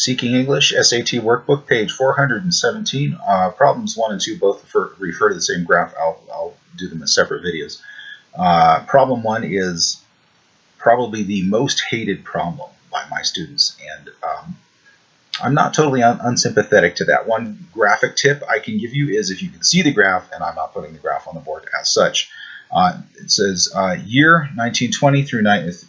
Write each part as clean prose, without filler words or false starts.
Seeking English, S.A.T. Workbook, page 417. Problems 1 and 2 both refer to the same graph. I'll do them as separate videos. Problem 1 is probably the most hated problem by my students, and I'm not totally unsympathetic to that. One graphic tip I can give you is if you can see the graph, and I'm not putting the graph on the board as such, it says year 1920 through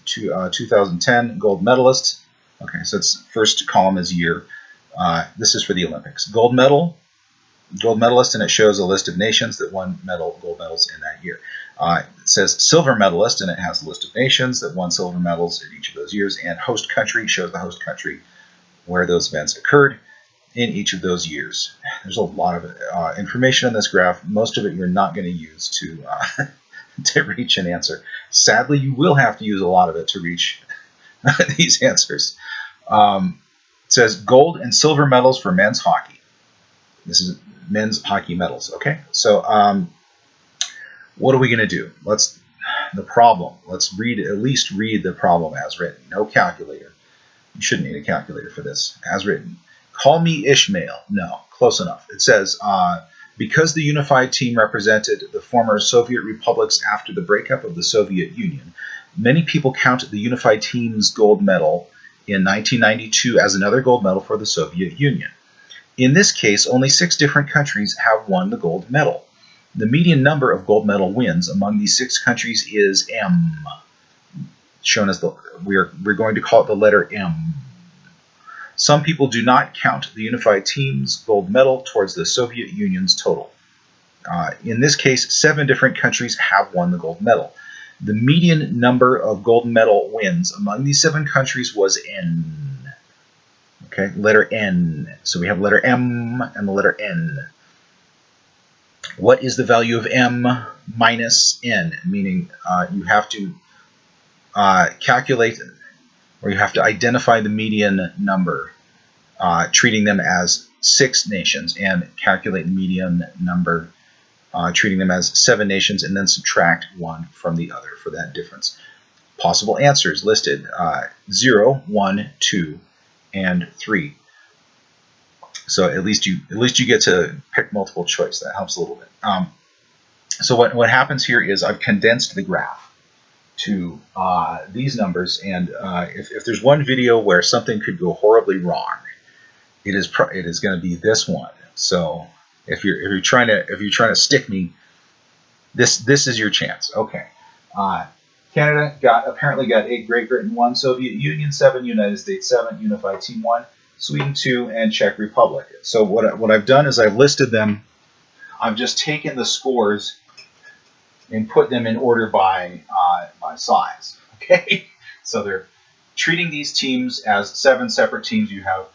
2010, gold medalists. Okay, so it's first column is year. This is for the Olympics. Gold medalist, and it shows a list of nations that won gold medals in that year. It says silver medalist, and it has a list of nations that won silver medals in each of those years. And host country shows the host country where those events occurred in each of those years. There's a lot of information in this graph. Most of it you're not going to use to reach an answer. Sadly, you will have to use a lot of it to reach these answers. It says gold and silver medals for men's hockey. This is men's hockey medals. Okay, so what are we going to do? Let's at least read the problem as written. No calculator. You shouldn't need a calculator for this. As written. Call me Ishmael. No, close enough. It says, because the unified team represented the former Soviet republics after the breakup of the Soviet Union, many people count the unified team's gold medal in 1992 as another gold medal for the Soviet Union. In this case, only 6 different countries have won the gold medal. The median number of gold medal wins among these 6 countries is M. Shown as we're going to call it the letter M. Some people do not count the unified team's gold medal towards the Soviet Union's total. In this case, 7 different countries have won the gold medal. The median number of gold medal wins among these 7 countries was N. Okay, letter N. So we have letter M and the letter N. What is the value of M minus N? Meaning you have to calculate, or you have to identify the median number, treating them as 6 nations, and calculate the median number, treating them as 7 nations, and then subtract one from the other for that difference. Possible answers listed: 0, 1, 2, and 3. So at least you get to pick multiple choice. That helps a little bit. So what happens here is I've condensed the graph to these numbers, and if there's one video where something could go horribly wrong, it is going to be this one. So if you're trying to stick me, this is your chance. Okay. Canada apparently got 8, Great Britain 1, Soviet Union 7, United States 7, Unified Team 1, Sweden 2, and Czech Republic. So what I've done is I've listed them. I've just taken the scores and put them in order by size. Okay, so they're treating these teams as 7 separate teams. You have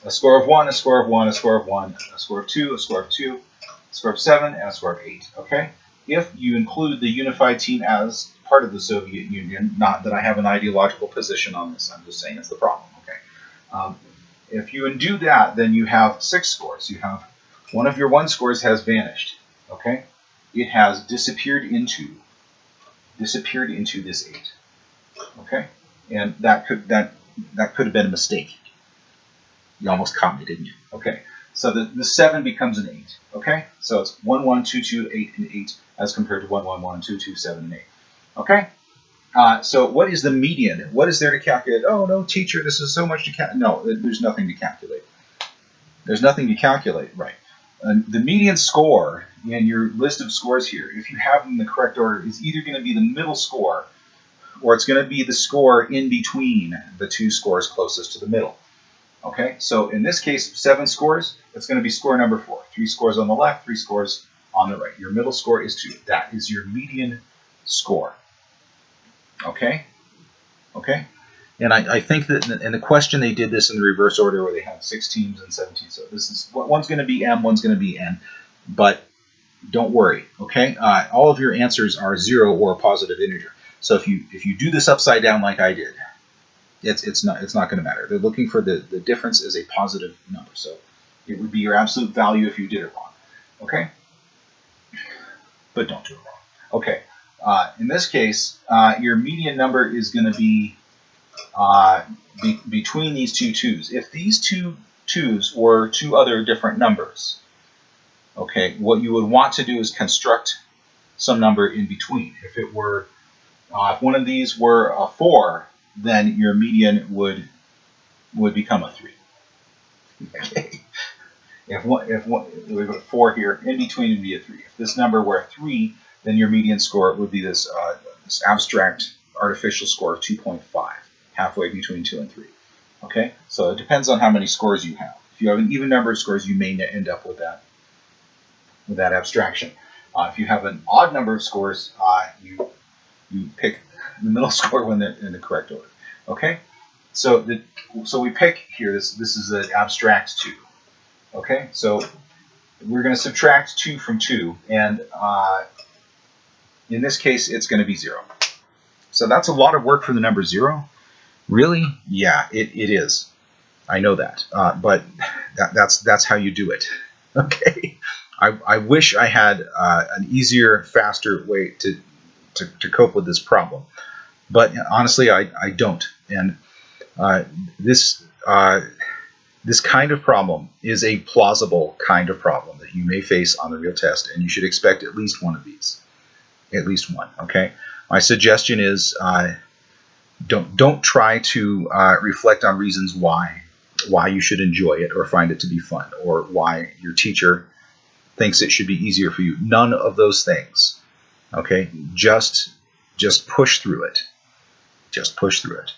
a score of 1, a score of 1, a score of 1, a score of 2, a score of 2, a score of 7, and a score of 8. Okay, if you include the unified team as part of the Soviet Union, not that I have an ideological position on this, I'm just saying it's the problem. Okay, if you undo that, then you have 6 scores. You have one of your 1 scores has vanished. Okay, it has disappeared into this 8. Okay, and that could have been a mistake. You almost caught me, didn't you? Okay, so the 7 becomes an 8. Okay, so it's 1, 1, 2, 2, 8, and 8 as compared to 1, 1, 1, 2, 2, 7, and 8. Okay, so what is the median? What is there to calculate? Oh no, teacher, this is so much to calculate. No, there's nothing to calculate. There's nothing to calculate, right? The median score in your list of scores here, if you have them in the correct order, is either going to be the middle score, or it's going to be the score in between the 2 scores closest to the middle. Okay, so in this case, 7 scores, it's going to be score number 4. 3 scores on the left, 3 scores on the right. Your middle score is 2. That is your median score. Okay? Okay? And I think that in the question they did this in the reverse order where they had 6 teams and 7 teams. So this is one's going to be M, one's going to be N. But don't worry, okay? All of your answers are 0 or a positive integer. So if you do this upside down like I did, it's not going to matter. They're looking for the difference as a positive number. So it would be your absolute value if you did it wrong. Okay? But don't do it wrong. Okay. In this case, your median number is going to be between these two 2's. If these two 2's were two other different numbers, okay, what you would want to do is construct some number in between. If it were, if one of these were a 4, then your median would become a 3. Okay. If we put 4 here, in between would be a 3. If this number were a 3, then your median score would be this abstract artificial score of 2.5, halfway between 2 and 3. Okay, so it depends on how many scores you have. If you have an even number of scores, you may end up with that abstraction. If you have an odd number of scores, you pick the middle score when they're in the correct order. Okay, so we pick here. This is an abstract 2. Okay, so we're going to subtract 2 from 2, and in this case, it's going to be 0. So that's a lot of work for the number 0. Really? Yeah, it is. I know that, but that's how you do it. Okay. I wish I had an easier, faster way to cope with this problem, but honestly, I don't. And this kind of problem is a plausible kind of problem that you may face on the real test, and you should expect at least one of these. At least one. Okay. My suggestion is don't try to reflect on reasons why you should enjoy it or find it to be fun, or why your teacher thinks it should be easier for you. None of those things. Okay, just push through it. Just push through it.